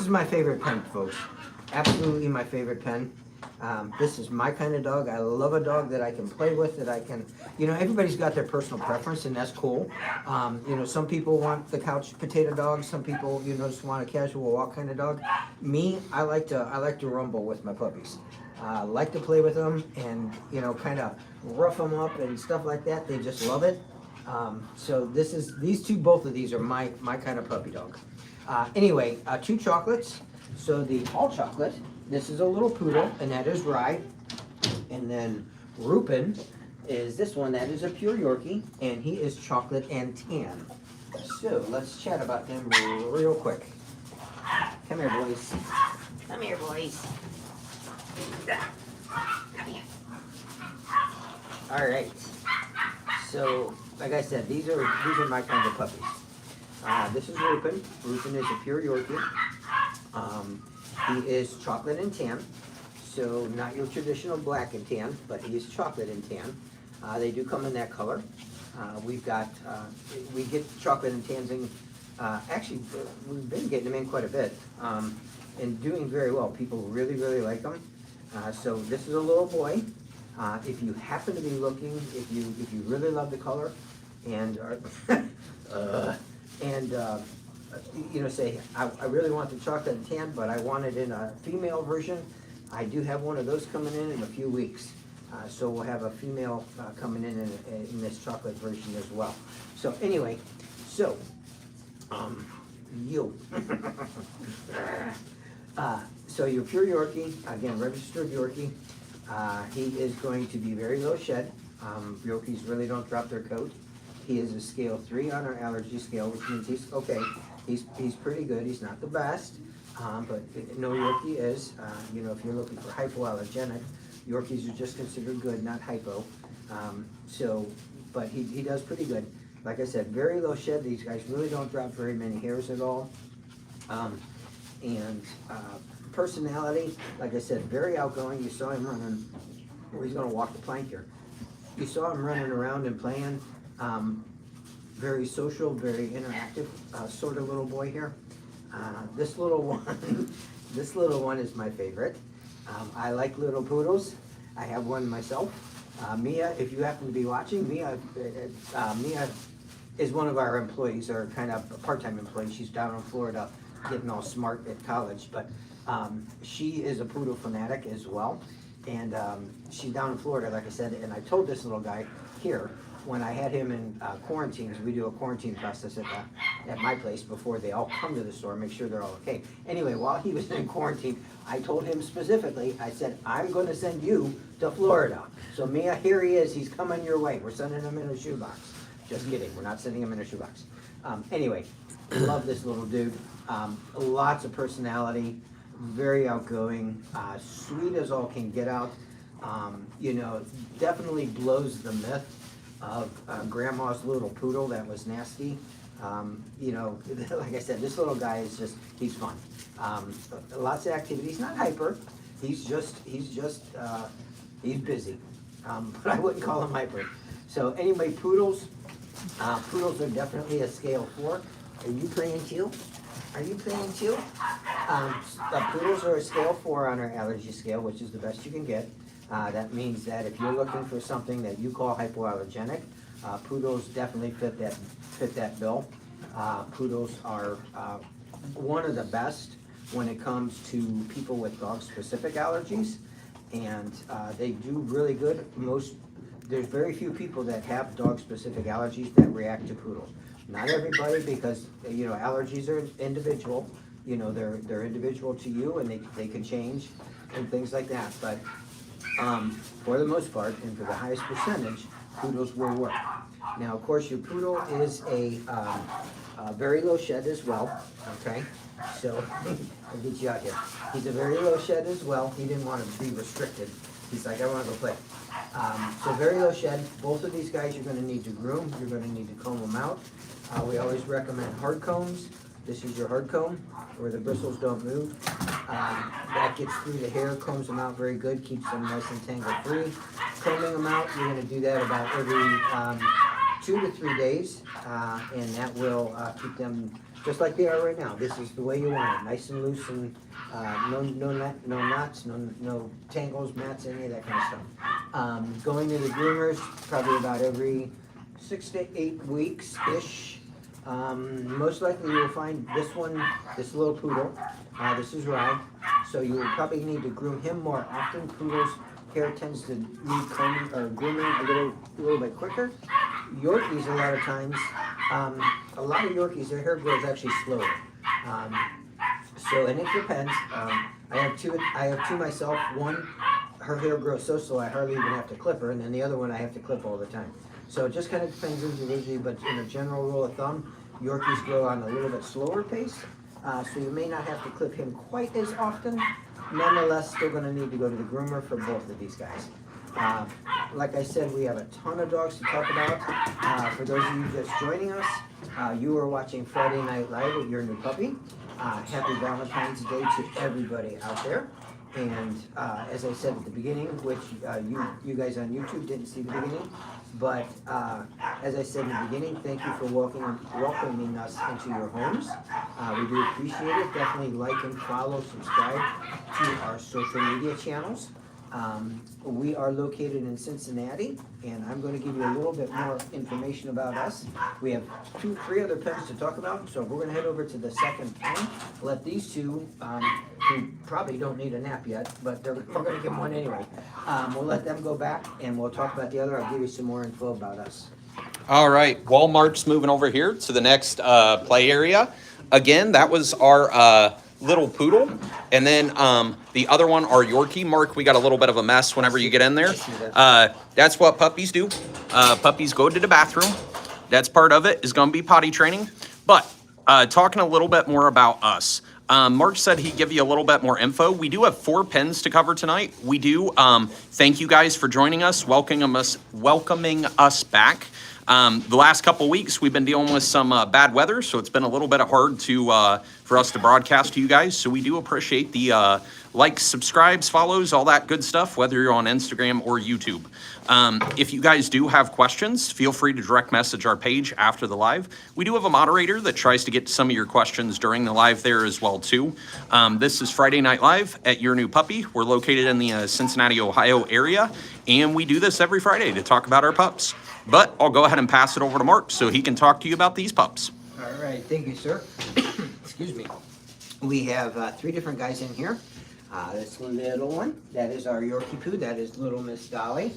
is my favorite pen, folks. Absolutely my favorite pen. This is my kind of dog. I love a dog that I can play with, that I can, everybody's got their personal preference, and that's cool. Some people want the couch potato dog. Some people, just want a casual walk kind of dog. Me, I like to rumble with my puppies. Like to play with them and, kind of rough them up and stuff like that. They just love it. So both of these are my kind of puppy dog. Anyway, 2 chocolates. So the all chocolate, this is a little poodle, and that is Rye. And then Rupin is this one, that is a pure Yorkie, and he is chocolate and tan. So let's chat about them real quick. Come here, boys. Come here, boys. Come here. All right. So, like I said, these are my kind of puppies. This is Rupin. Rupin is a pure Yorkie. He is chocolate and tan, so not your traditional black and tan, but he is chocolate and tan. They do come in that color. We get chocolate and tans in, actually, we've been getting them in quite a bit, and doing very well. People really, really like them. So this is a little boy. If you happen to be looking, if you really love the color, and say, I really want the chocolate and tan, but I want it in a female version, I do have one of those coming in a few weeks. So we'll have a female coming in this chocolate version as well. So anyway, you. So your pure Yorkie, again, registered Yorkie, he is going to be very low shed. Yorkies really don't drop their coat. He is a scale 3 on our allergy scale, which means he's okay. He's pretty good. He's not the best, but no Yorkie is. If you're looking for hypoallergenic, Yorkies are just considered good, not hypo. But he does pretty good. Like I said, very low shed. These guys really don't drop very many hairs at all. Personality, like I said, very outgoing. You saw him running. Oh, he's going to walk the plank here. You saw him running around and playing. Very social, very interactive, sort of little boy here. This little one is my favorite. I like little poodles. I have one myself. Mia, if you happen to be watching, Mia is one of our employees, or kind of a part-time employee. She's down in Florida getting all smart at college, but she is a poodle fanatic as well. And she's down in Florida, like I said, and I told this little guy here, when I had him in quarantines, we do a quarantine process at my place before they all come to the store, make sure they're all okay. Anyway, while he was in quarantine, I told him specifically, I said, I'm going to send you to Florida. So Mia, here he is, he's coming your way. We're sending him in a shoebox. Just kidding, we're not sending him in a shoebox. Anyway, love this little dude. Lots of personality, very outgoing, sweet as all can get out. Definitely blows the myth of grandma's little poodle that was nasty. Like I said, this little guy is he's fun. Lots of activities, not hyper. He's busy. But I wouldn't call him hyper. So anyway, poodles are definitely a scale 4. Are you playing too? Are you playing too? Poodles are a scale 4 on our allergy scale, which is the best you can get. That means that if you're looking for something that you call hypoallergenic, poodles definitely fit that bill. Poodles are one of the best when it comes to people with dog-specific allergies, and they do really good. There's very few people that have dog-specific allergies that react to poodles. Not everybody, because allergies are individual. They're individual to you, and they can change and things like that. But for the most part, and for the highest percentage, poodles will work. Now, of course, your poodle is a very low shed as well, okay? So, I'll get you out here. He's a very low shed as well. He didn't want to be restricted. He's like, I want to go play. So very low shed. Both of these guys you're going to need to groom. You're going to need to comb them out. We always recommend hard combs. This is your hard comb, where the bristles don't move. That gets through the hair, combs them out very good, keeps them nice and tangle-free. Combing them out, you're going to do that about every 2 to 3 days, and that will keep them just like they are right now. This is the way you want it, nice and loose and no knots, no tangles, mats, any of that kind of stuff. Going to the groomers probably about every 6 to 8 weeks-ish. Most likely you will find this one, this little poodle, this is Rye, so you will probably need to groom him more often. Poodles' hair tends to need combing or grooming a little bit quicker. Yorkies, a lot of times, a lot of Yorkies, their hair grows actually slower. And it depends. I have two myself. One, her hair grows so slow I hardly even have to clip her, and then the other one I have to clip all the time. So it just kind of depends individually, but in a general rule of thumb, Yorkies grow on a little bit slower pace, so you may not have to clip him quite as often. Nonetheless, still going to need to go to the groomer for both of these guys. Like I said, we have a ton of dogs to talk about. For those of you just joining us, you are watching Friday Night Live with your new puppy. Happy Valentine's Day to everybody out there. And as I said at the beginning, which you guys on YouTube didn't see the beginning, but as I said in the beginning, thank you for welcoming us into your homes. We do appreciate it. Definitely like and follow, subscribe to our social media channels. We are located in Cincinnati, and I'm going to give you a little bit more information about us. We have 3 other pens to talk about, so we're going to head over to the second pen. Let these two, who probably don't need a nap yet, but we're going to give them one anyway. We'll let them go back, and we'll talk about the other. I'll give you some more info about us. All right, Walmart's moving over here to the next play area. Again, that was our little poodle, and then the other one, our Yorkie. Mark, we got a little bit of a mess whenever you get in there. That's what puppies do. Puppies go to the bathroom. That's part of it, is going to be potty training. But talking a little bit more about us. Mark said he'd give you a little bit more info. We do have 4 pens to cover tonight. We do. Thank you guys for joining us, welcoming us back. The last couple weeks, we've been dealing with some bad weather, so it's been a little bit hard for us to broadcast to you guys. So we do appreciate the likes, subscribes, follows, all that good stuff, whether you're on Instagram or YouTube. If you guys do have questions, feel free to direct message our page after the live. We do have a moderator that tries to get to some of your questions during the live there as well, too. This is Friday Night Live at Your New Puppy. We're located in the Cincinnati, Ohio area, and we do this every Friday to talk about our pups. But I'll go ahead and pass it over to Mark so he can talk to you about these pups. All right, thank you, sir. Excuse me. We have 3 different guys in here. This little one, that is our Yorkie Poo, that is little Miss Dolly.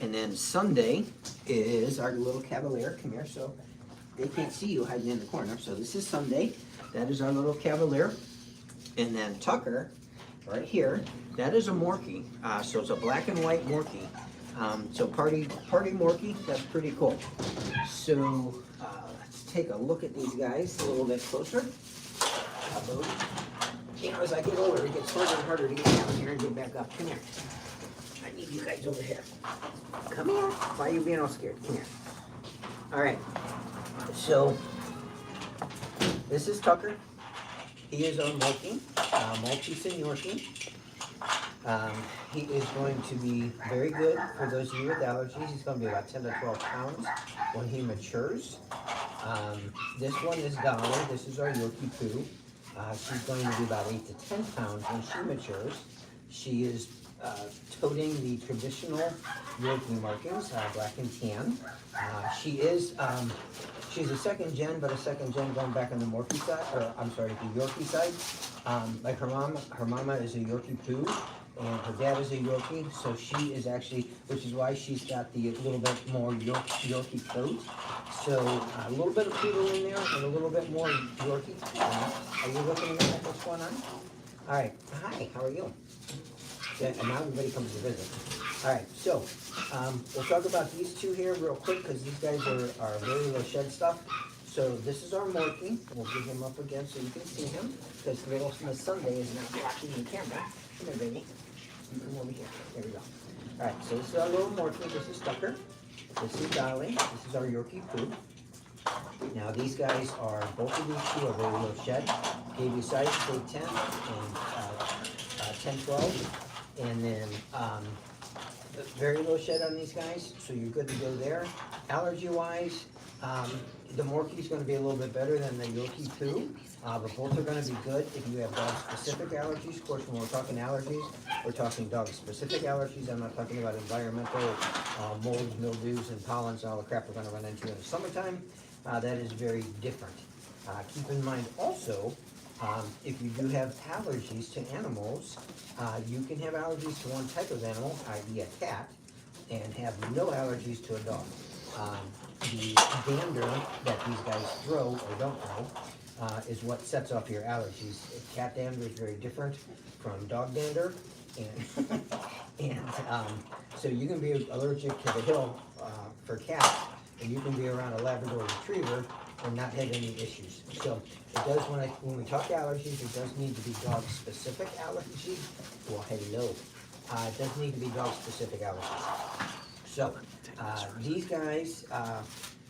And then Sunday is our little Cavalier. Come here, so they can't see you hiding in the corner. So this is Sunday, that is our little Cavalier. And then Tucker, right here, that is a Morkie. So it's a black and white Morkie. So party Morkie, that's pretty cool. So let's take a look at these guys a little bit closer. You know, as I get older, it gets harder and harder to get down here and get back up. Come here. I need you guys over here. Come here. Why are you being all scared? Come here. All right. So this is Tucker. He is our Morkie, Maltipoo and Yorkie. He is going to be very good for those of you with allergies. He's going to be about 10 to 12 pounds when he matures. This one is Dolly. This is our Yorkie Poo. She's going to be about 8 to 10 pounds when she matures. She is toting the traditional Yorkie markings, black and tan. She's a second gen, but a second gen going back on the Morkie side, or I'm sorry, the Yorkie side. Like her mama is a Yorkie Poo, and her dad is a Yorkie, so she is actually, which is why she's got the little bit more Yorkie coat. So a little bit of Poodle in there, and a little bit more Yorkie. Are you looking at what's going on? All right. Hi. How are you? Yeah, and now everybody comes to visit. All right. So we'll talk about these 2 here real quick because these guys are very low shed stuff. So this is our Morkie. We'll get him up again so you can see him because little Miss Sunday is not blocking the camera. Come here, baby. You come over here. There we go. All right. So this is our little Morkie. This is Tucker. This is Dolly. This is our Yorkie Poo. Now these guys are, both of these 2 are very low shed. Gave you size, say 10 and 10, 12. And then very low shed on these guys, so you're good to go there. Allergy-wise, The Morkie's gonna be a little bit better than the Yorkie too, but both are gonna be good if you have dog-specific allergies. Of course, when we're talking allergies, we're talking dog-specific allergies. I'm not talking about environmental, molds, mildews, and pollens, and all the crap we're gonna run into in the summertime. That is very different. Keep in mind also, if you do have allergies to animals, you can have allergies to one type of animal, i.e. a cat, and have no allergies to a dog. The dander that these guys throw or don't throw is what sets off your allergies. Cat dander is very different from dog dander, and so you can be allergic to the hill for cats, and you can be around a Labrador Retriever and not have any issues. So it does, when we talk allergies, it does need to be dog-specific allergies. Well, hello. It does need to be dog-specific allergies. So these guys,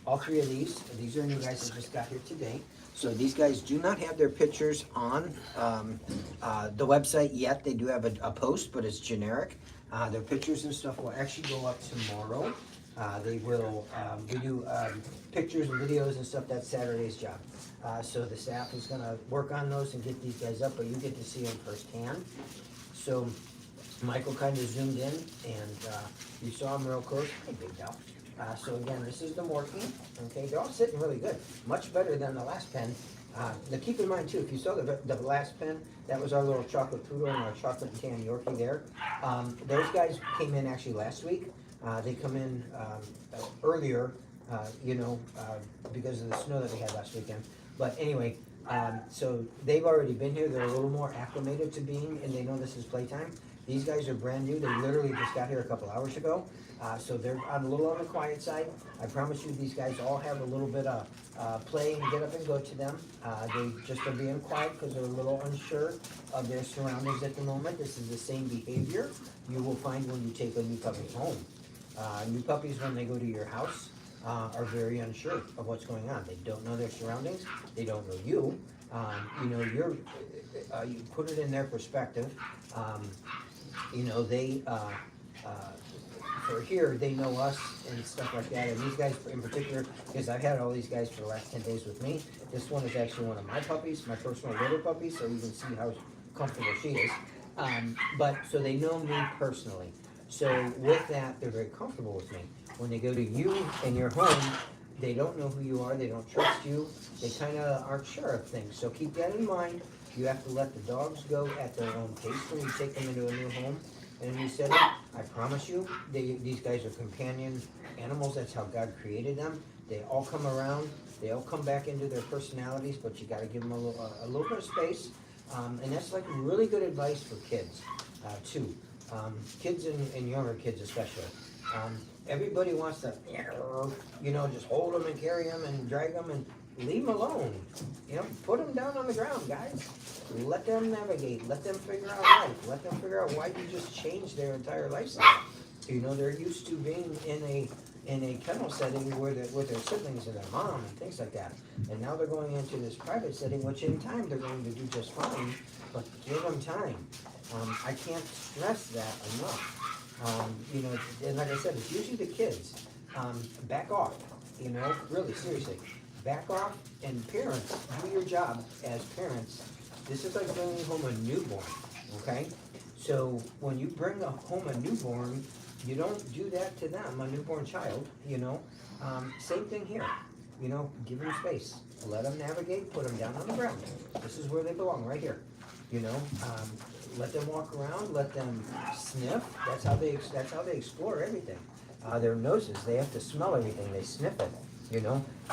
all three of these are new guys that just got here today. So these guys do not have their pictures on the website yet. They do have a post, but it's generic. Their pictures and stuff will actually go up tomorrow. They will, we do pictures and videos and stuff. That's Saturday's job. So the staff is gonna work on those and get these guys up, but you get to see them firsthand. So Michael kind of zoomed in, and you saw him real close. Hey, big dog. So again, this is the Morkie. Okay, they're all sitting really good, much better than the last pen. Now keep in mind too, if you saw the last pen, that was our little chocolate poodle and our chocolate and tan Yorkie there. Those guys came in actually last week. They come in earlier, because of the snow that we had last weekend. But anyway, so they've already been here. They're a little more acclimated to being, and they know this is playtime. These guys are brand new. They literally just got here a couple hours ago. So they're a little on the quiet side. I promise you these guys all have a little bit of play and get up and go to them. They just are being quiet because they're a little unsure of their surroundings at the moment. This is the same behavior you will find when you take a new puppy home. New puppies, when they go to your house, are very unsure of what's going on. They don't know their surroundings. They don't know you. You put it in their perspective. They for here, they know us and stuff like that. And these guys in particular, because I've had all these guys for the last 10 days with me. This one is actually one of my puppies, my personal litter puppy, so you can see how comfortable she is. So they know me personally. So with that, they're very comfortable with me. When they go to you and your home, they don't know who you are, they don't trust you, they kind of aren't sure of things. So keep that in mind. You have to let the dogs go at their own pace when you take them into a new home and a new setting. I promise you, these guys are companion animals. That's how God created them. They all come around, they all come back into their personalities, but you got to give them a little bit of space. And that's like really good advice for kids, too. Kids and younger kids especially. Everybody wants to, just hold them and carry them and drag them and leave them alone. Put them down on the ground, guys. Let them navigate. Let them figure out life. Let them figure out why you just changed their entire lifestyle. They're used to being in a kennel setting with their siblings and their mom and things like that. And now they're going into this private setting, which in time they're going to do just fine, but give them time. I can't stress that enough. And like I said, it's usually the kids. Back off, really, seriously. Back off, and parents, do your job as parents. This is like bringing home a newborn, okay? So when you bring home a newborn, you don't do that to them, a newborn child, Same thing here, give them space. Let them navigate, put them down on the ground. This is where they belong, right here, Let them walk around, let them sniff. That's how they explore everything. Their noses, they have to smell everything, they sniff it.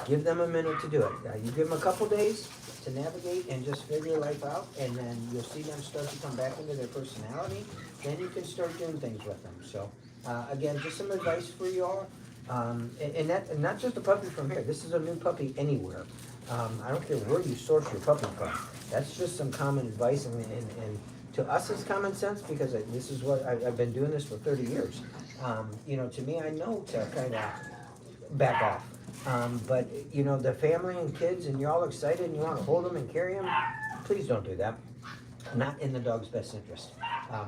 Give them a minute to do it. You give them a couple days to navigate and just figure life out, and then you'll see them start to come back into their personality. Then you can start doing things with them. So, again, just some advice for you all. And not just a puppy from here. This is a new puppy anywhere. I don't care where you source your puppy from. That's just some common advice, and to us it's common sense because this is what I've been doing this for 30 years. To me, I know to kind of back off. But the family and kids, and you're all excited and you want to hold them and carry them, please don't do that. Not in the dog's best interest.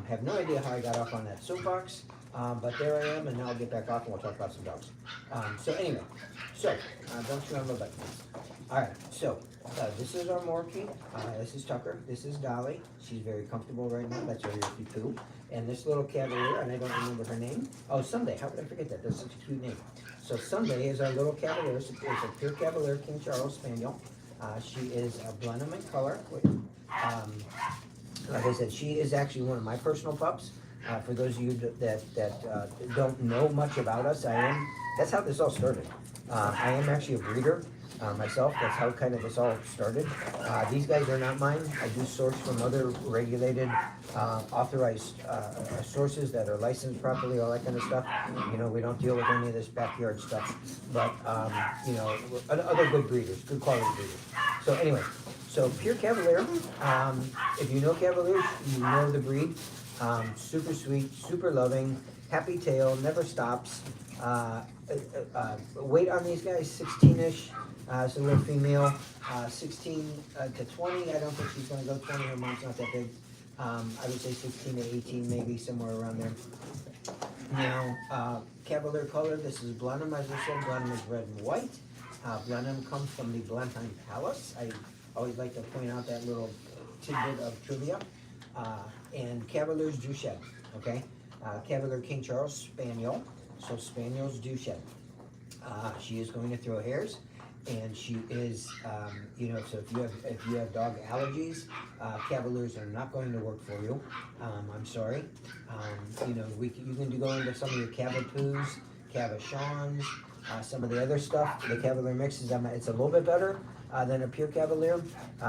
Have no idea how I got off on that soapbox. But there I am, and now I'll get back off and we'll talk about some dogs. So anyway, don't chew on my butt. All right, so this is our Morkie. This is Tucker. This is Dolly. She's very comfortable right now. That's our Yorkie Poo. And this little Cavalier, and I don't remember her name. Oh, Sunday. How could I forget that? That's such a cute name. So Sunday is our little Cavalier. It's a pure Cavalier King Charles Spaniel. She is a Blenheim in color. Like I said, she is actually one of my personal pups. For those of you that don't know much about us, that's how this all started. I am actually a breeder myself. That's how kind of this all started. These guys are not mine. I do source from other regulated, authorized sources that are licensed properly, all that kind of stuff. You know, we don't deal with any of this backyard stuff. But, you know, other good breeders, good quality breeders. So anyway, so pure Cavalier. If you know Cavaliers, you know the breed. Super sweet, super loving, happy tail, never stops. Weight on these guys, 16-ish. It's a little female, 16 to 20. I don't think she's going to go 20. Her mom's not that big. I would say 16 to 18, maybe somewhere around there. Now, Cavalier color, this is Blenheim, as I said. Blenheim is red and white. Blenheim comes from the Blenheim Palace. I always like to point out that little tidbit of trivia. And Cavaliers do shed, okay? Cavalier King Charles Spaniel, so Spaniels do shed. She is going to throw hairs, and she is, you know, so if you have dog allergies, Cavaliers are not going to work for you. I'm sorry. You know, you can go into some of your Cavapoos, Cavachons, some of the other stuff. The Cavalier mixes, it's a little bit better than a pure Cavalier.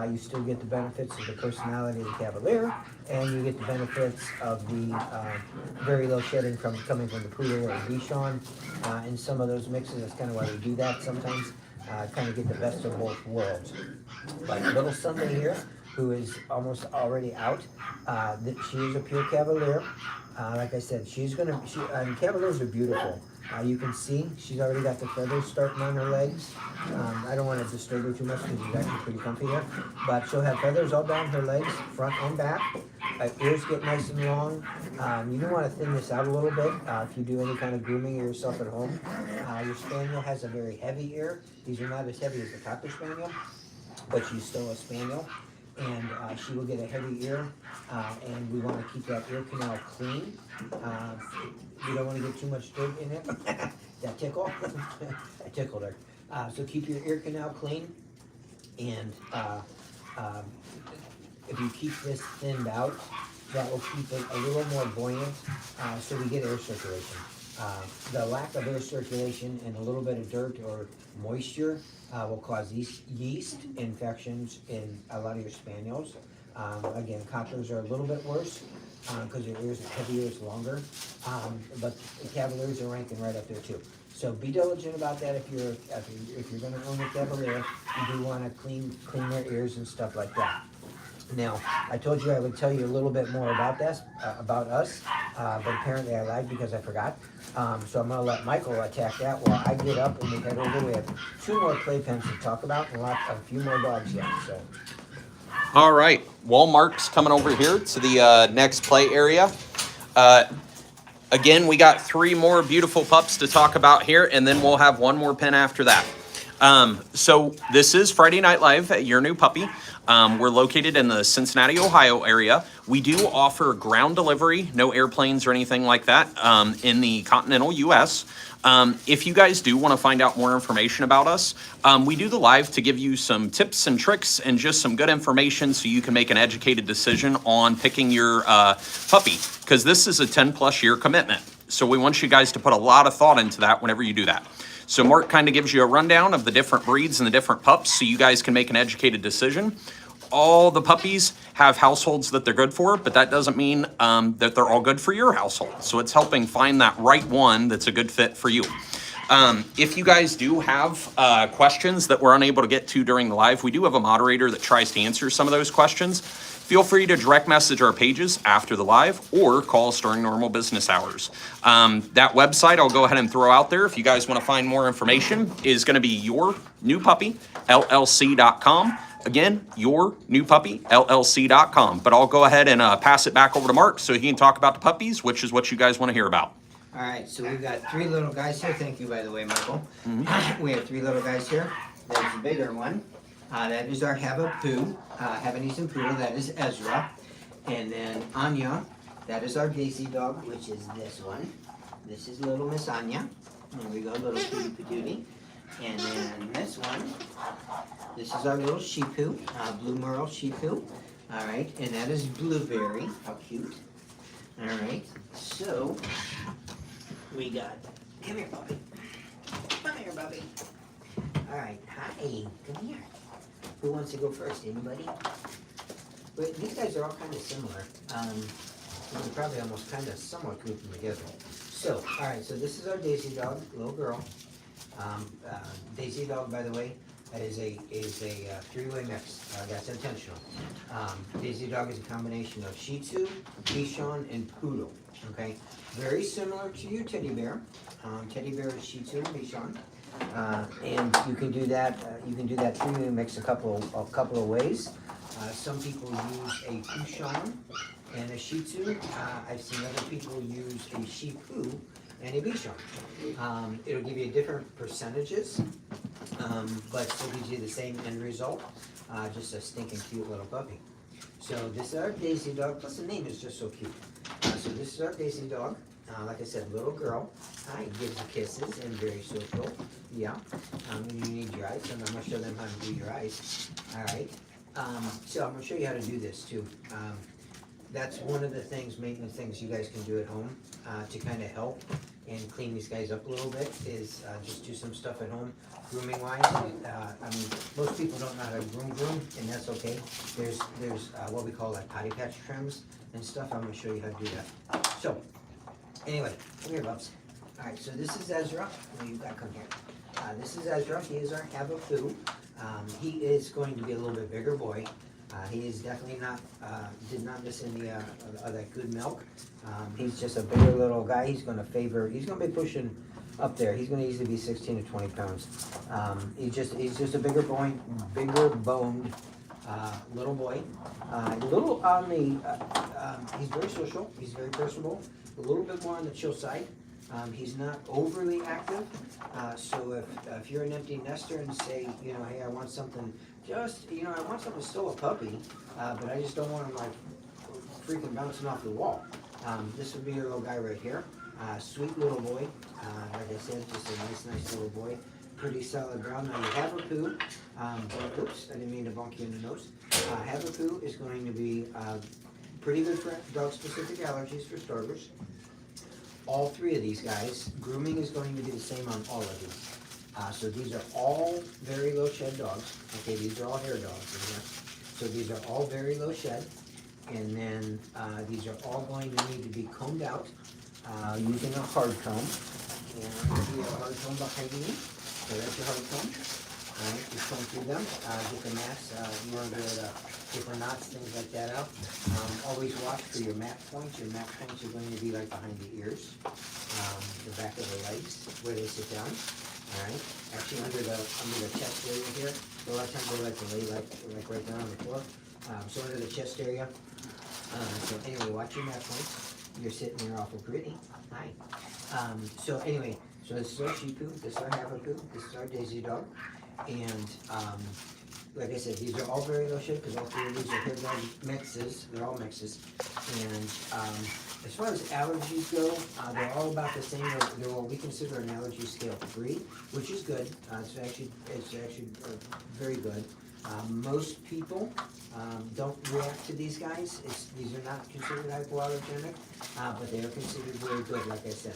You still get the benefits of the personality of the Cavalier, and you get the benefits of the very low shedding coming from the Poodle or Bichon. In some of those mixes, that's kind of why we do that sometimes. Kind of get the best of both worlds. Like little Sunday here, who is almost already out, she is a pure Cavalier. Like I said, Cavaliers are beautiful. You can see she's already got the feathers starting on her legs. I don't want to disturb her too much because she's actually pretty comfy there. But she'll have feathers all down her legs, front and back. Ears get nice and long. You do want to thin this out a little bit if you do any kind of grooming of yourself at home. Your Spaniel has a very heavy ear. These are not as heavy as the Cocker Spaniel, but she's still a Spaniel. And she will get a heavy ear, and we want to keep that ear canal clean. We don't want to get too much dirt in it. That tickle? I tickled her. So keep your ear canal clean, and if you keep this thinned out, that will keep it a little more buoyant, so we get air circulation. The lack of air circulation and a little bit of dirt or moisture will cause yeast infections in a lot of your Spaniels. Again, Cockers are a little bit worse because your ears are heavier, it's longer. But the Cavaliers are ranking right up there too. So be diligent about that if you're going to own a Cavalier. You do want to clean their ears and stuff like that. Now, I told you I would tell you a little bit more about this, about us, but apparently I lied because I forgot. So I'm going to let Michael attack that while I get up and we head over. We have 2 more playpens to talk about and a few more dogs yet. So. All right, Walmart's coming over here to the next play area. Again, we got 3 more beautiful pups to talk about here, and then we'll have 1 more pen after that. So this is Friday Night Live at Your New Puppy. We're located in the Cincinnati, Ohio area. We do offer ground delivery, no airplanes or anything like that, in the continental U.S. If you guys do want to find out more information about us, we do the live to give you some tips and tricks and just some good information so you can make an educated decision on picking your puppy, because this is a 10+ year commitment. So we want you guys to put a lot of thought into that whenever you do that. So Mark kind of gives you a rundown of the different breeds and the different pups so you guys can make an educated decision. All the puppies have households that they're good for, but that doesn't mean that they're all good for your household. So it's helping find that right one that's a good fit for you. If you guys do have questions that we're unable to get to during the live, we do have a moderator that tries to answer some of those questions. Feel free to direct message our pages after the live or call us during normal business hours. That website I'll go ahead and throw out there if you guys want to find more information is going to be yournewpuppyllc.com. Again, yournewpuppyllc.com. But I'll go ahead and pass it back over to Mark so he can talk about the puppies, which is what you guys want to hear about. All right, so we've got 3 little guys here. Thank you, by the way, Michael. We have 3 little guys here. There's the bigger one. That is our Hava Poo, Havanese and Poodle. That is Ezra. And then Anya, that is our Daisy dog, which is this one. This is little Miss Anya. There we go, little Pooty Patootie. And then this one, this is our little Sheepoo, Blue Merle Sheepoo. All right, and that is Blueberry. How cute. All right, so we got, come here, puppy. Come here, puppy. All right, hi, come here. Who wants to go first? Anybody? Wait, these guys are all kind of similar. You can probably almost kind of somewhat group them together. So, all right, so this is our Daisy dog, little girl. Daisy dog, by the way, is a 3-way mix. That's intentional. Daisy dog is a combination of Shih Tzu, Bichon, and Poodle. Okay, very similar to your teddy bear. Teddy bear is Shih Tzu and Bichon, and you can do that. You can do that 3-way mix a couple of ways. Some people use a Bichon and a Shih Tzu. I've seen other people use a Shih Poo and a Bichon. It'll give you different percentages, but still gives you the same end result. Just a stinking cute little puppy. So this is our Daisy dog, plus the name is just so cute. So this is our Daisy dog. Like I said, little girl. Hi, gives you kisses and very social. Yeah. You need your eyes, and I'm gonna show them how to do your eyes. All right. So I'm gonna show you how to do this too. That's one of the things, maintenance things you guys can do at home to kind of help and clean these guys up a little bit is just do some stuff at home, grooming wise. I mean, most people don't know how to groom, and that's okay. There's what we call like potty patch trims and stuff. I'm gonna show you how to do that. So, anyway, come here, Bubs. All right, so this is Ezra. No, you gotta come here. This is Ezra. He is our Hava Poo. He is going to be a little bit bigger boy. He is definitely not, did not miss any of that good milk. He's just a bigger little guy. He's gonna be pushing up there. He's gonna easily be 16 to 20 pounds. He's just a bigger boned little boy. Little on the, he's very social. He's very personable. A little bit more on the chill side. He's not overly active, so if you're an empty nester and say, you know, hey, I want something, I want something still a puppy, but I just don't want him like freaking bouncing off the wall. This would be your little guy right here. Sweet little boy, like I said, just a nice little boy. Pretty solid brown. Now you have a poo. Oops, I didn't mean to bonk you in the nose. Have a poo is going to be pretty good for dog-specific allergies for starters. All 3 of these guys, grooming is going to be the same on all of these. So these are all very low shed dogs. Okay, these are all hair dogs in here. So these are all very low shed. And then these are all going to need to be combed out using a hard comb. And I see a hard comb behind me. So that's your hard comb. All right, just comb through them. Get the mats, you want to be able to get the knots, things like that out. Always watch for your mat points. Your mat points are going to be like behind the ears, the back of the legs, where they sit down. All right, actually under the chest area here. So a lot of times they like to lay like right down on the floor. So under the chest area. So anyway, watch your mat points. You're sitting there awful pretty. Hi. So anyway, so this is our Shih Poo, this is our Hava Poo, this is our Daisy dog. And like I said, these are all very low shade because all 3 of these are hair dog mixes. They're all mixes. And as far as allergies go, they're all about the same. They're what we consider an allergy scale 3, which is good. It's actually very good. Most people don't react to these guys. These are not considered hypoallergenic, but they are considered very good, like I said.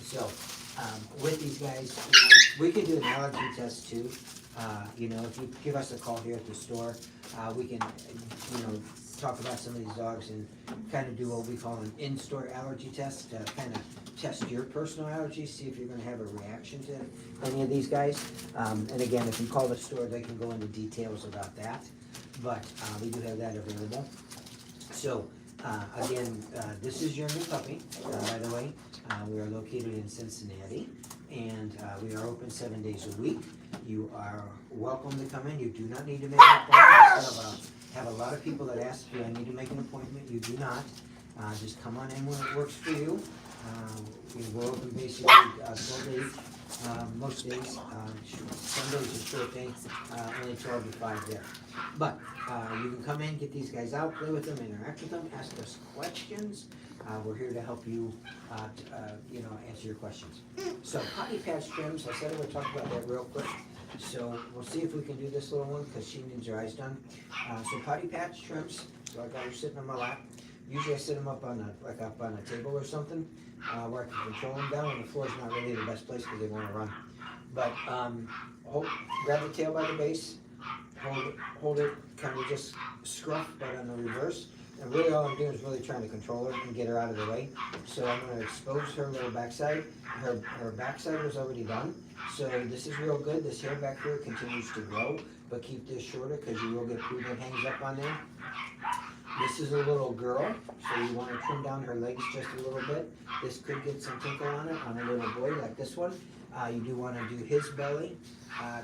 So with these guys, we can do an allergy test too. If you give us a call here at the store, we can, talk about some of these dogs and kind of do what we call an in-store allergy test to kind of test your personal allergies, see if you're going to have a reaction to any of these guys. And again, if you call the store, they can go into details about that. But we do have that available. So again, this is your new puppy, by the way. We are located in Cincinnati, and we are open 7 days a week. You are welcome to come in. You do not need to make an appointment. Have a lot of people that ask, do I need to make an appointment? You do not. Just come on in when it works for you. We're open basically 12 days, most days. Sundays are short days, only 12 to 5 there. But you can come in, get these guys out, play with them, interact with them, ask us questions. We're here to help you, answer your questions. So potty patch trims, I said I would talk about that real quick. So we'll see if we can do this little one because she needs her eyes done. So potty patch trims, so I got her sitting on my lap. Usually I sit them up on a table or something where I can control them down, and the floor's not really the best place because they want to run. But grab the tail by the base, hold it, kind of just scruff, but on the reverse. And really all I'm doing is really trying to control her and get her out of the way. So I'm going to expose her little backside. Her backside was already done. So this is real good. This hair back here continues to grow, but keep this shorter because you will get poo that hangs up on there. This is a little girl, so you want to trim down her legs just a little bit. This could get some tinkle on it, on a little boy like this one. You do want to do his belly,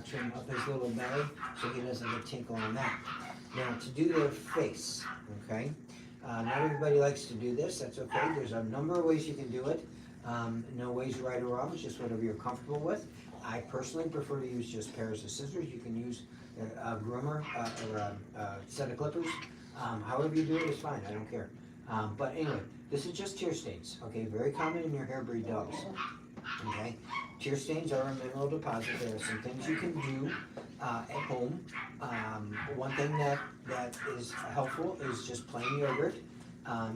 trim up his little belly so he doesn't get tinkle on that. Now to do their face, okay? Not everybody likes to do this, that's okay. There's a number of ways you can do it. No ways right or wrong, it's just whatever you're comfortable with. I personally prefer to use just pairs of scissors. You can use a groomer or a set of clippers. However you do it is fine, I don't care. But anyway, this is just tear stains, okay? Very common in your hair-breed dogs, okay? Tear stains are a mineral deposit. There are some things you can do at home. One thing that is helpful is just plain yogurt.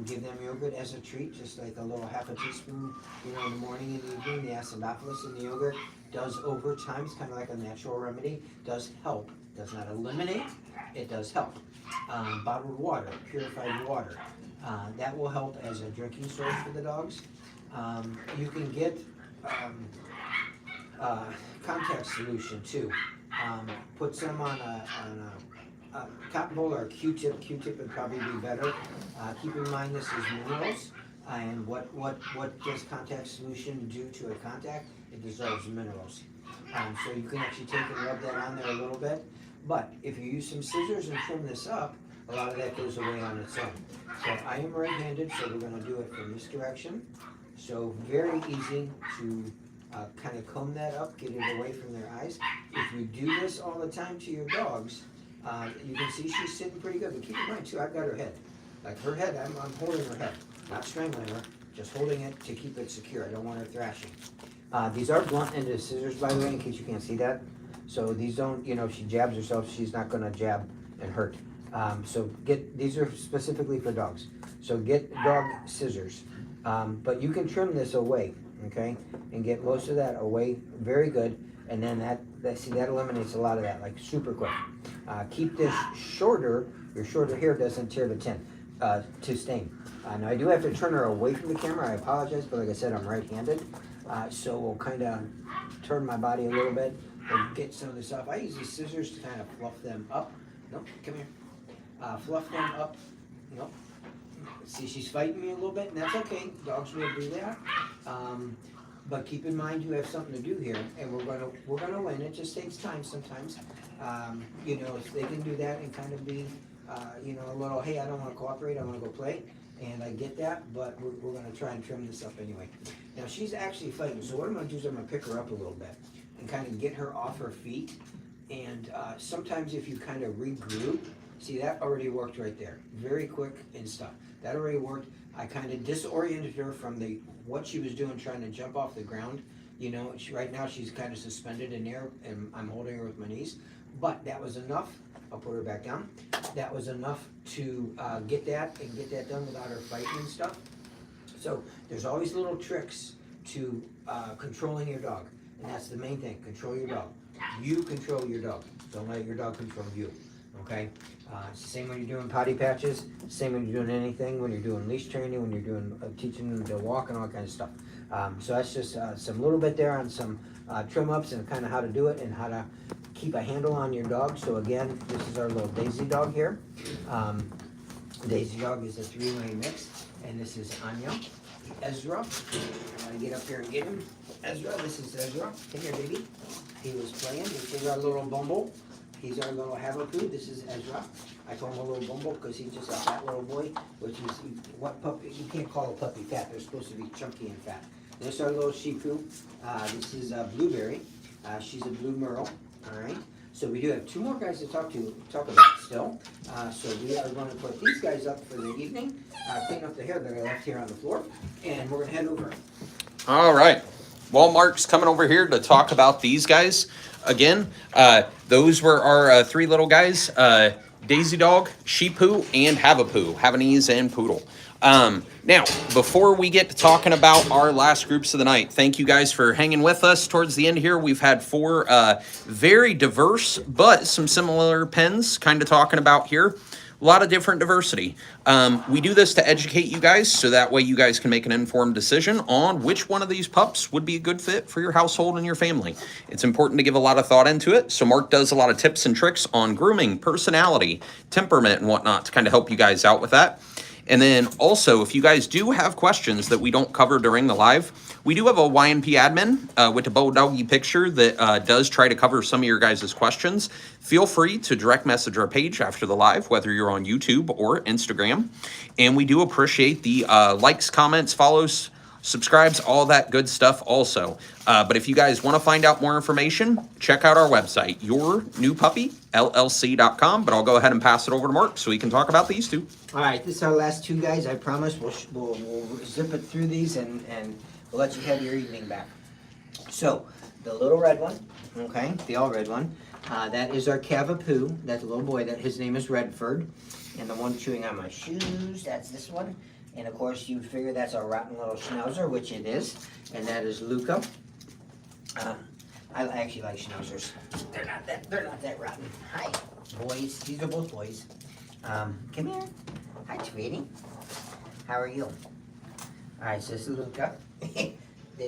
Give them yogurt as a treat, just like a little half a teaspoon, in the morning and the evening. The acidophilus in the yogurt does over time, it's kind of like a natural remedy, does help. Does not eliminate, it does help. Bottled water, purified water, that will help as a drinking source for the dogs. You can get contact solution too. Put some on a cotton ball or a Q-tip. Q-tip would probably be better. Keep in mind this is minerals, and what does contact solution do to a contact? It dissolves minerals. So you can actually take and rub that on there a little bit. But if you use some scissors and trim this up, a lot of that goes away on its own. So I am right-handed, so we're going to do it from this direction. So very easy to kind of comb that up, get it away from their eyes. If you do this all the time to your dogs, you can see she's sitting pretty good. But keep in mind too, I've got her head. Like her head, I'm holding her head, not strangling her, just holding it to keep it secure. I don't want her thrashing. These are blunt-ended scissors, by the way, in case you can't see that. So these don't, if she jabs herself, she's not going to jab and hurt. So these are specifically for dogs. So get dog scissors. But you can trim this away, okay, and get most of that away. Very good. And then that eliminates a lot of that, like super quick. Keep this shorter. Your shorter hair doesn't tear to stain. Now I do have to turn her away from the camera. I apologize, but like I said, I'm right-handed. So we'll kind of turn my body a little bit and get some of this off. I use these scissors to kind of fluff them up. Nope, come here. Fluff them up. Nope. See, she's fighting me a little bit, and that's okay. Dogs will do that. But keep in mind you have something to do here, and we're gonna win. It just takes time sometimes. If they can do that and kind of be, a little, hey, I don't want to cooperate. I want to go play. And I get that, but we're going to try and trim this up anyway. Now she's actually fighting, so what I'm going to do is I'm going to pick her up a little bit and kind of get her off her feet. And sometimes if you kind of regroup, see that already worked right there. Very quick and stuff. That already worked. I kind of disoriented her from what she was doing, trying to jump off the ground. Right now she's kind of suspended in there, and I'm holding her with my knees. But that was enough. I'll put her back down. That was enough to get that done without her fighting and stuff. So there's always little tricks to controlling your dog, and that's the main thing. Control your dog. You control your dog. Don't let your dog control you. Okay. It's the same when you're doing potty patches. Same when you're doing anything. When you're doing leash training. When you're doing teaching them to walk and all kinds of stuff. So that's just some little bit there on some trim ups and kind of how to do it and how to keep a handle on your dog. So again, this is our little Daisy dog here. Daisy dog is a 3-way mix, and this is Anya. Ezra, I gotta get up here and get him. Ezra, this is Ezra. Come here, baby. He was playing. This is our little Bumble. He's our little Hava Poo. This is Ezra. I call him a little bumble because he's just a fat little boy, which is what puppy, you can't call a puppy fat. They're supposed to be chunky and fat. This is our little Shih Poo. This is Blueberry. She's a blue merle. All right. So we do have 2 more guys to talk about still. So we are going to put these guys up for the evening, clean up the hair that I left here on the floor, and we're going to head over. All right. Walmart's coming over here to talk about these guys. Again, those were our 3 little guys, Daisy Dog, Shih Poo, and Hava Poo, Havanese and Poodle. Now, before we get to talking about our last groups of the night, thank you guys for hanging with us towards the end here. We've had 4 very diverse, but some similar pens kind of talking about here. A lot of different diversity. We do this to educate you guys so that way you guys can make an informed decision on which one of these pups would be a good fit for your household and your family. It's important to give a lot of thought into it. So Mark does a lot of tips and tricks on grooming, personality, temperament, and whatnot to kind of help you guys out with that. And then also, if you guys do have questions that we don't cover during the live, we do have a YNP admin with a Bo Doggy picture that does try to cover some of your guys' questions. Feel free to direct message our page after the live, whether you're on YouTube or Instagram. And we do appreciate the likes, comments, follows, subscribes, all that good stuff also. But if you guys want to find out more information, check out our website, yournewpuppyllc.com. But I'll go ahead and pass it over to Mark so he can talk about these 2. All right, this is our last 2 guys. I promise we'll zip it through these and we'll let you have your evening back. So, the little red one, okay, the all red one, that is our Cavapoo. That's a little boy. That his name is Redford. And the one chewing on my shoes, that's this one. And of course, you figure that's a rotten little Schnauzer, which it is. And that is Luca. I actually like Schnauzers. They're not that rotten. Hi, boys. These are both boys. Come here. Hi, sweetie. How are you? All right, so this is Luca. They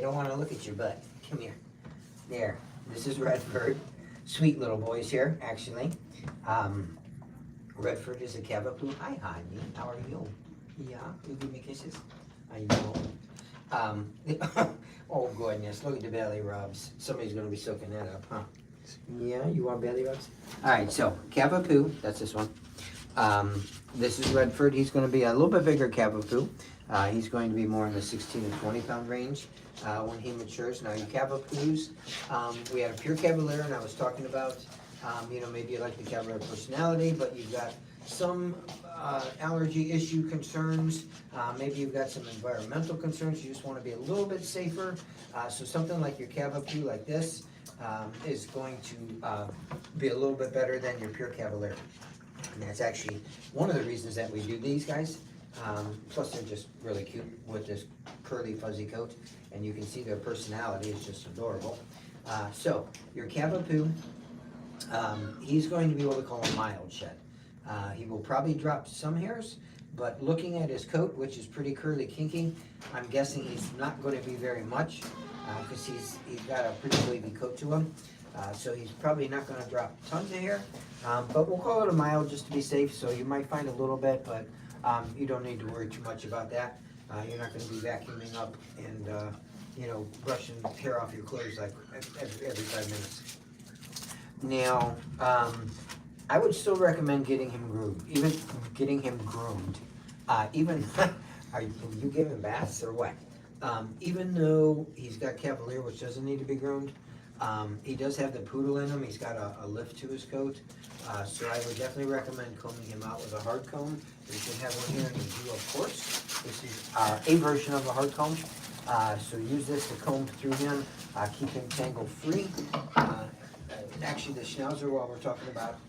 don't want to look at your butt. Come here. There. This is Redford. Sweet little boys here, actually. Redford is a Cavapoo. Hi, honey. How are you? Yeah, you give me kisses. I know. Oh goodness, look at the belly rubs. Somebody's gonna be soaking that up, huh? Yeah, you want belly rubs? All right, so Cavapoo, that's this one. This is Redford. He's gonna be a little bit bigger Cavapoo. He's going to be more in the 16 to 20 pound range when he matures. Now your Cavapoos, we had a pure Cavalier, and I was talking about, maybe you like the Cavalier personality, but you've got some allergy issue concerns. Maybe you've got some environmental concerns. You just want to be a little bit safer. So something like your Cavapoo like this is going to be a little bit better than your pure Cavalier. And that's actually one of the reasons that we do these guys. Plus they're just really cute with this curly fuzzy coat. And you can see their personality is just adorable. So your Cavapoo, he's going to be what we call a mild shed. He will probably drop some hairs, but looking at his coat, which is pretty curly kinky, I'm guessing he's not going to be very much because he's got a pretty wavy coat to him. So he's probably not going to drop tons of hair, but we'll call it a mild just to be safe. So you might find a little bit, but you don't need to worry too much about that. You're not going to be vacuuming up and brushing hair off your clothes like every 5 minutes. Now, I would still recommend getting him groomed. Are you giving baths or what? Even though he's got Cavalier, which doesn't need to be groomed, he does have the Poodle in him. He's got a lift to his coat. So I would definitely recommend combing him out with a hard comb. You should have one here in the view, of course. This is a version of a hard comb. So use this to comb through him, keep him tangle free. Actually, the Schnauzer, while we're talking about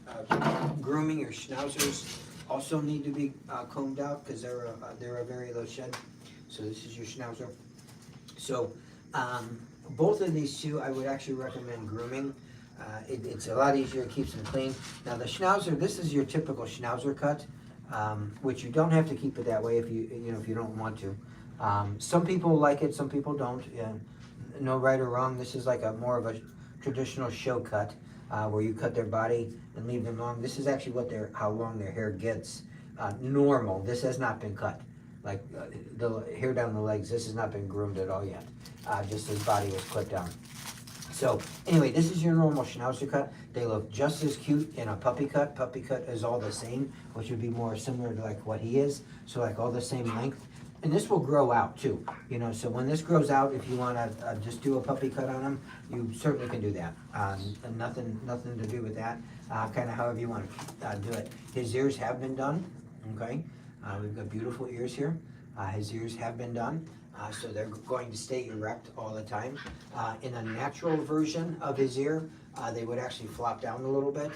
grooming, your Schnauzers also need to be combed out because they're a very low shed. So this is your Schnauzer. So both of these 2, I would actually recommend grooming. It's a lot easier, it keeps them clean. Now the Schnauzer, this is your typical Schnauzer cut, which you don't have to keep it that way if you don't want to. Some people like it, some people don't. No right or wrong. This is like more of a traditional show cut where you cut their body and leave them long. This is actually how long their hair gets. Normal. This has not been cut. Like the hair down the legs, this has not been groomed at all yet. Just his body was clipped down. So anyway, this is your normal Schnauzer cut. They look just as cute in a puppy cut. Puppy cut is all the same, which would be more similar to like what he is. So like all the same length. And this will grow out too, you know, so when this grows out, if you wanna just do a puppy cut on him, you certainly can do that. And nothing to do with that, kinda however you wanna do it. His ears have been done, okay? We've got beautiful ears here. His ears have been done, so they're going to stay erect all the time. In a natural version of his ear, they would actually flop down a little bit,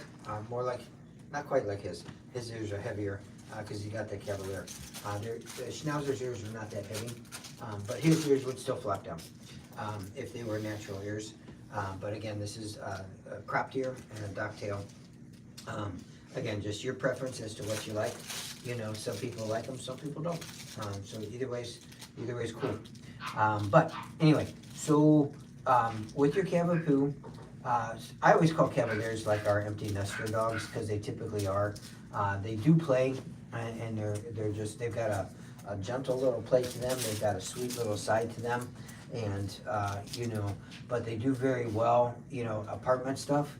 more like, not quite like his. His ears are heavier, because he got the Cavalier. The Schnauzer's ears are not that heavy, but his ears would still flop down if they were natural ears. But again, this is a cropped ear and a docktail. Again, just your preference as to what you like. You know, some people like them, some people don't. So either way's cool. But anyway, so with your Cavapoo, I always call Cavaliers like our empty nester dogs because they typically are. They do play, and they've got a gentle little play to them. They've got a sweet little side to them, and you know, but they do very well. You know, apartment stuff.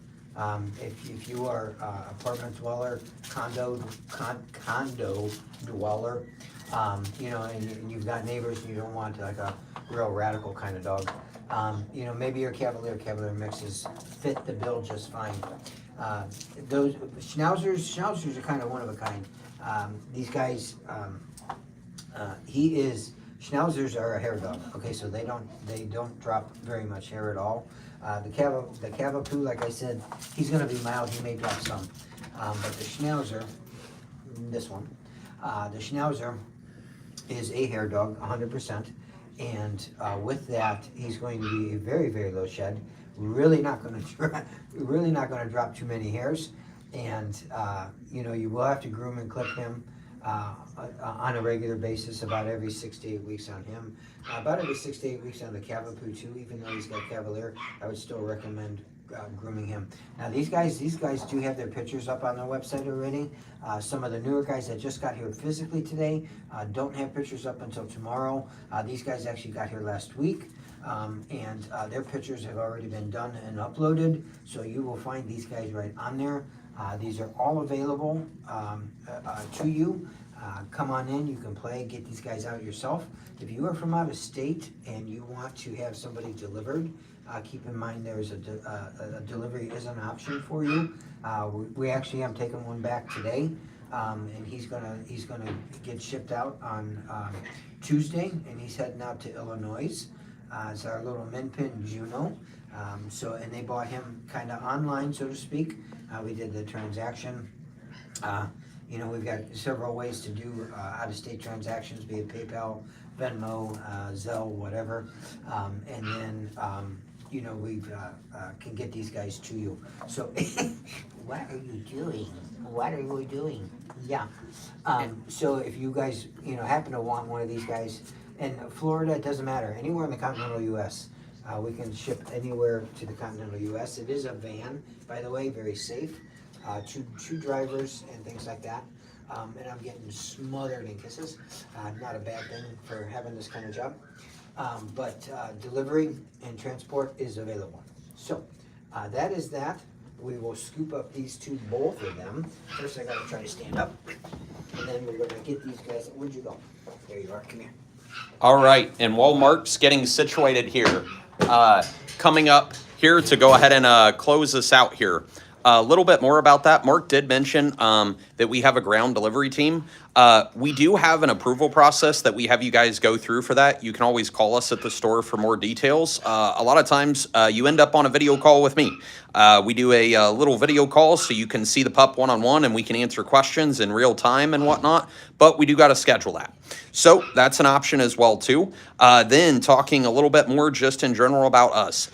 If you are apartment dweller, condo dweller, you know, and you've got neighbors and you don't want like a real radical kind of dog, you know, maybe your Cavalier mixes fit the bill just fine. Those Schnauzers are kind of one of a kind. These guys, Schnauzers are a hair dog. Okay, so they don't drop very much hair at all. The Cavapoo, like I said, he's gonna be mild. He may drop some, but the Schnauzer, this one, the Schnauzer is a hair dog, 100%, and with that, he's going to be a very, very low shed. Really not going to drop too many hairs, and you know, you will have to groom and clip him on a regular basis, about every 6 to 8 weeks on him. About every 6 to 8 weeks on the Cavapoo too. Even though he's got Cavalier, I would still recommend grooming him. Now these guys do have their pictures up on their website already. Some of the newer guys that just got here physically today don't have pictures up until tomorrow. These guys actually got here last week. And their pictures have already been done and uploaded, so you will find these guys right on there. These are all available to you. Come on in, you can play, get these guys out yourself. If you are from out of state and you want to have somebody delivered, keep in mind there's a delivery is an option for you. We actually am taking one back today, and he's gonna get shipped out on Tuesday, and he's heading out to Illinois. It's our little min pin Juno. And they bought him kind of online, so to speak. We did the transaction. You know, we've got several ways to do out-of-state transactions, be it PayPal, Venmo, Zelle, whatever. And then, you know, we can get these guys to you. So, what are you doing? What are we doing? Yeah. So if you guys, you know, happen to want one of these guys, in Florida, it doesn't matter. Anywhere in the continental U.S., we can ship anywhere to the continental U.S. It is a van, by the way, very safe. Two drivers and things like that. And I'm getting smothered in kisses. Not a bad thing for having this kind of job. But delivery and transport is available. So that is that. We will scoop up these two, both of them. First, I gotta try to stand up. And then we're gonna get these guys. Where'd you go? There you are. Come here. All right, and while Mark's getting situated here, coming up here to go ahead and close us out here. A little bit more about that. Mark did mention that we have a ground delivery team. We do have an approval process that we have you guys go through for that. You can always call us at the store for more details. A lot of times you end up on a video call with me. We do a little video call so you can see the pup one-on-one and we can answer questions in real time and whatnot, but we do got to schedule that. So that's an option as well too. Then talking a little bit more just in general about us.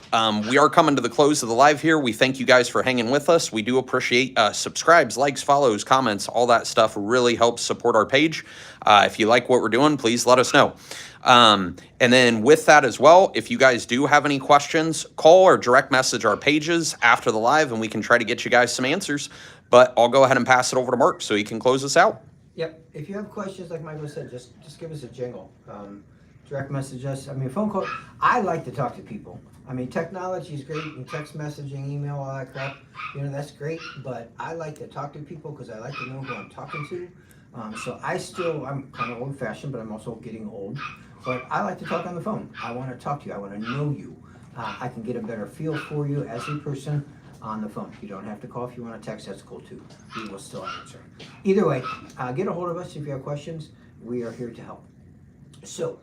We are coming to the close of the live here. We thank you guys for hanging with us. We do appreciate subscribes, likes, follows, comments, all that stuff really helps support our page. If you like what we're doing, please let us know. And then with that as well, if you guys do have any questions, call or direct message our pages after the live and we can try to get you guys some answers. But I'll go ahead and pass it over to Mark so he can close us out. Yep. If you have questions, like Michael said, just give us a jingle. direct message us. I mean, phone call, I like to talk to people. I mean, technology is great, and text messaging, email, all that crap, you know, that's great, but I like to talk to people because I like to know who I'm talking to. So I'm kind of old fashioned, but I'm also getting old. But I like to talk on the phone. I want to talk to you. I want to know you. I can get a better feel for you as a person on the phone. You don't have to call. If you want to text, that's cool too. We will still answer. Either way, get a hold of us if you have questions. We are here to help. So,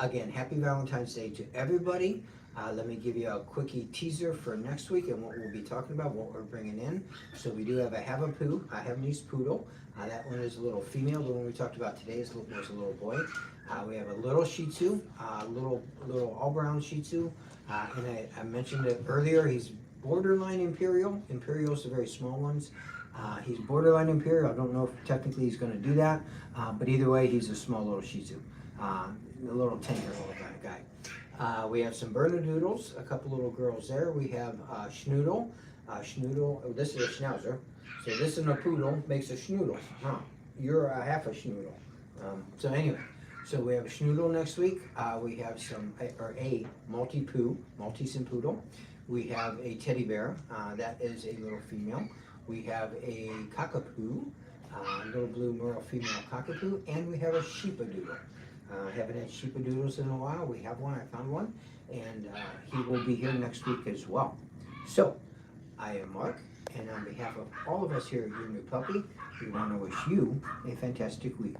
again, happy Valentine's Day to everybody. Let me give you a quickie teaser for next week and what we'll be talking about, what we're bringing in. So we do have a Hava Poo, a Havanese Poodle. That one is a little female. The one we talked about today was a little boy. We have a little Shih Tzu, little all-brown Shih Tzu. And I mentioned it earlier, he's borderline Imperial. Imperials are the very small ones. He's borderline Imperial. I don't know if technically he's going to do that, but either way, he's a small little Shih Tzu. A little 10-year-old kind of guy. We have some Bernedoodles, a couple little girls there. We have Schnoodle. Schnoodle, this is a Schnauzer. So this is a Poodle, makes a Schnoodle. Huh. You're a half a Schnoodle. So anyway, so we have a Schnoodle next week. We have a Maltipoo, Maltese and Poodle. We have a teddy bear, that is a little female. We have a Cockapoo, little blue merle female Cockapoo, and we have a Sheepadoodle. Haven't had Sheepadoodles in a while. We have one, I found one, and he will be here next week as well. So, I am Mark, and on behalf of all of us here at Your New Puppy, we want to wish you a fantastic week.